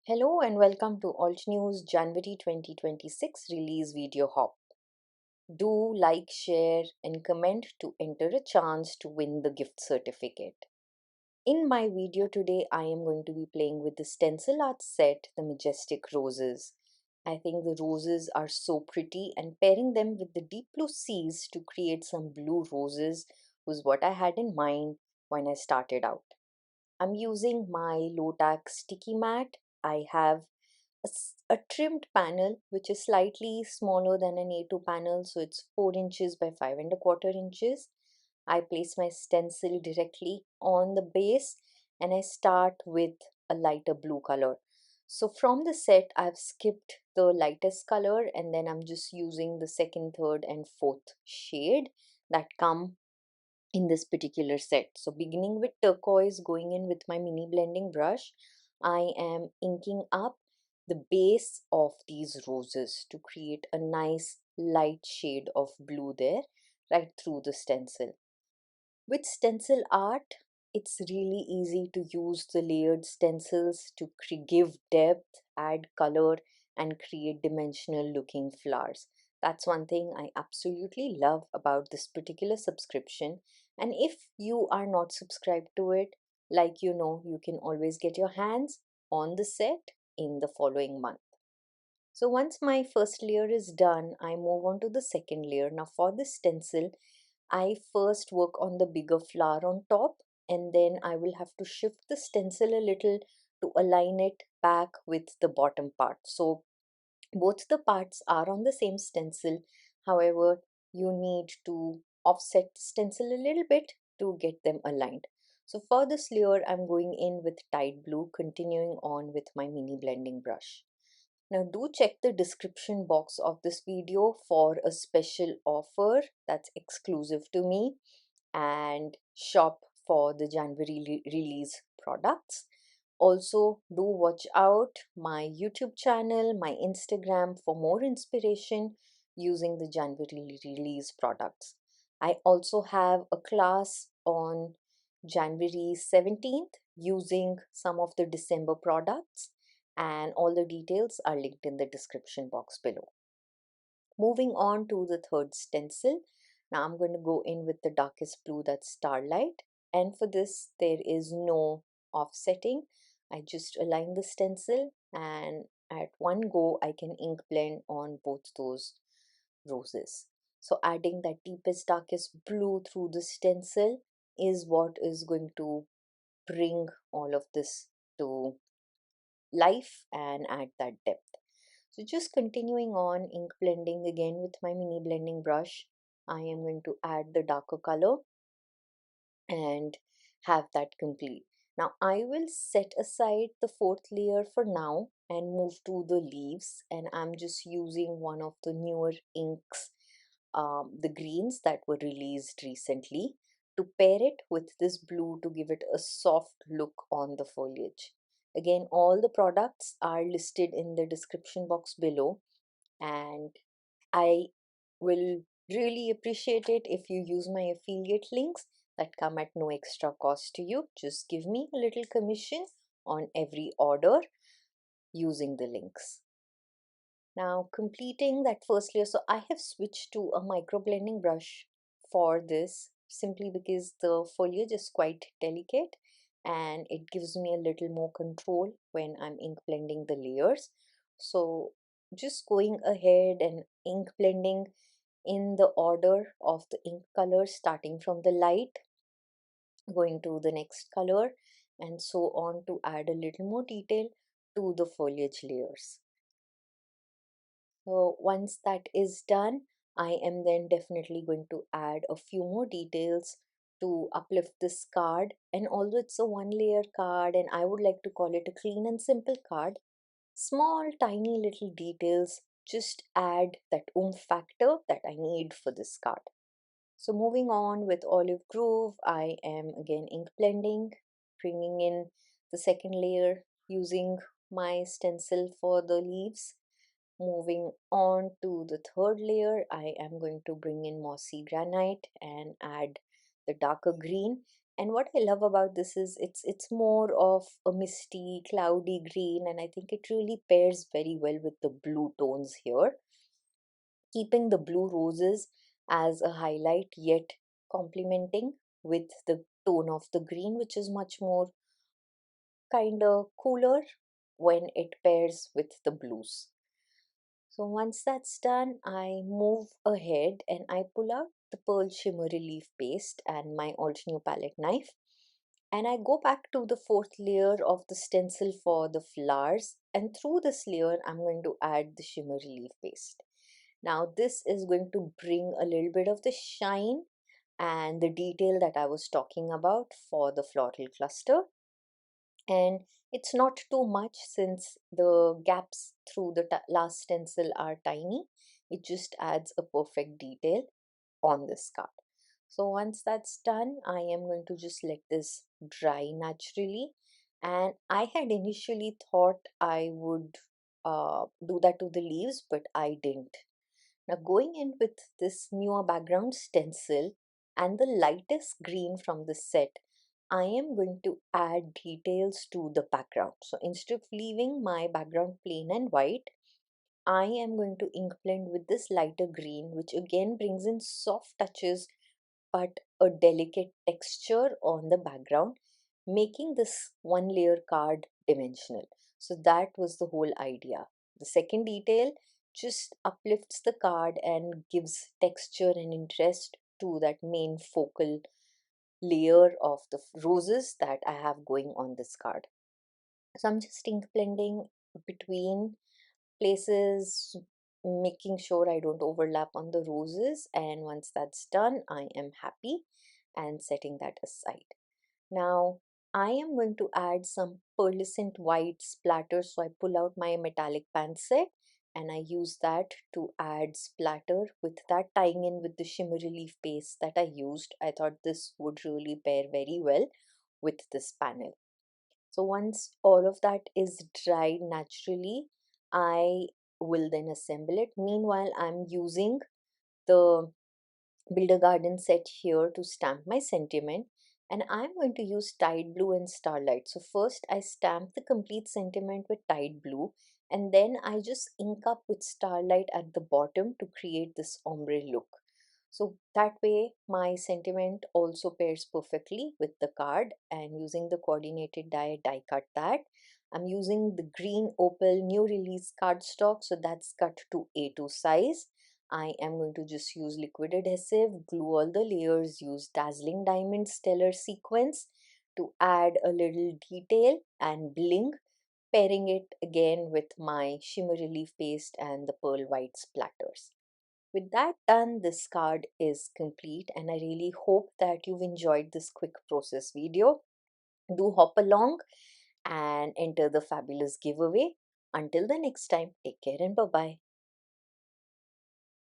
Hello and welcome to Altenew's January 2026 release video hop. Do like, share, and comment to enter a chance to win the gift certificate. In my video today, I am going to be playing with the stencil art set, the Majestic Roses. I think the roses are so pretty, and pairing them with the deep blue seas to create some blue roses was what I had in mind when I started out. I'm using my low-tack sticky mat. I have a trimmed panel which is slightly smaller than an A2 panel, so it's 4 inches by 5 1/4 inches. I place my stencil directly on the base and I start with a lighter blue color. So from the set, I've skipped the lightest color and then I'm just using the second, third, and fourth shade that come in this particular set. So beginning with turquoise, going in with my mini blending brush, I am inking up the base of these roses to create a nice light shade of blue there right through the stencil. With stencil art, it's really easy to use the layered stencils to give depth, add color, and create dimensional looking flowers. That's one thing I absolutely love about this particular subscription. And if you are not subscribed to it, you can always get your hands on the set in the following month. So once my first layer is done, I move on to the second layer. Now for the stencil, I first work on the bigger flower on top and then I will have to shift the stencil a little to align it back with the bottom part. So both the parts are on the same stencil. However, you need to offset the stencil a little bit to get them aligned. So for this layer, I'm going in with tide blue, continuing on with my mini blending brush. Now do check the description box of this video for a special offer that's exclusive to me and shop for the January release products. Also do watch out my YouTube channel, my Instagram for more inspiration using the January release products. I also have a class on January 17th using some of the December products and all the details are linked in the description box below. Moving on to the third stencil. Now I'm going to go in with the darkest blue, that's Starlight, and for this there is no offsetting. I just align the stencil and at one go I can ink blend on both those roses. So adding that deepest darkest blue through the stencil is what is going to bring all of this to life and add that depth. So just continuing on ink blending again with my mini blending brush, I am going to add the darker color and have that complete. Now I will set aside the fourth layer for now and move to the leaves, and I'm just using one of the newer inks, the greens that were released recently, to pair it with this blue to give it a soft look on the foliage. Again, all the products are listed in the description box below, and I will really appreciate it if you use my affiliate links that come at no extra cost to you. Just give me a little commission on every order using the links. Now completing that first layer, so I have switched to a micro blending brush for this simply because the foliage is quite delicate and it gives me a little more control when I'm ink blending the layers. So just going ahead and ink blending in the order of the ink colors, starting from the light, going to the next color, and so on to add a little more detail to the foliage layers. So once that is done, I am then definitely going to add a few more details to uplift this card. And although it's a one layer card and I would like to call it a clean and simple card, small tiny little details just add that oomph factor that I need for this card. So moving on with Olive Grove, I am again ink blending, bringing in the second layer using my stencil for the leaves. Moving on to the third layer, I am going to bring in mossy granite and add the darker green. And what I love about this is it's more of a misty, cloudy green, and I think it really pairs very well with the blue tones here, keeping the blue roses as a highlight, yet complementing with the tone of the green, which is much more kind of cooler when it pairs with the blues. So once that's done, I move ahead and I pull out the Pearl Shimmer Relief Paste and my Altenew palette knife, and I go back to the fourth layer of the stencil for the flowers, and through this layer I'm going to add the Shimmer Relief Paste. Now this is going to bring a little bit of the shine and the detail that I was talking about for the floral cluster, and it's not too much since the gaps through the last stencil are tiny. It just adds a perfect detail on this card. So once that's done, I am going to just let this dry naturally, and I had initially thought I would do that to the leaves, but I didn't. Now going in with this newer background stencil and the lightest green from the set, I am going to add details to the background. So instead of leaving my background plain and white, I am going to ink blend with this lighter green, which again brings in soft touches but a delicate texture on the background, making this one layer card dimensional. So that was the whole idea. The second detail just uplifts the card and gives texture and interest to that main focal layer of the roses that I have going on this card. So I'm just ink blending between places, making sure I don't overlap on the roses, and once that's done, I am happy and setting that aside. Now I am going to add some pearlescent white splatter, so I pull out my metallic pan set and I use that to add splatter, with that tying in with the shimmer relief paste that I used. I thought this would really pair very well with this panel. So once all of that is dried naturally, I will then assemble it. Meanwhile, I'm using the Builder Garden set here to stamp my sentiment, and I'm going to use Tide Blue and Starlight. So first I stamp the complete sentiment with Tide Blue, and then I just ink up with Starlight at the bottom to create this ombre look. So that way my sentiment also pairs perfectly with the card, and using the coordinated die cut that. I'm using the green opal new release cardstock, so that's cut to A2 size. I am going to just use liquid adhesive, glue all the layers, use dazzling diamond stellar sequence to add a little detail and bling, pairing it again with my shimmer relief paste and the pearl white splatters. With that done, this card is complete, and I really hope that you've enjoyed this quick process video. Do hop along and enter the fabulous giveaway. Until the next time, take care and bye-bye.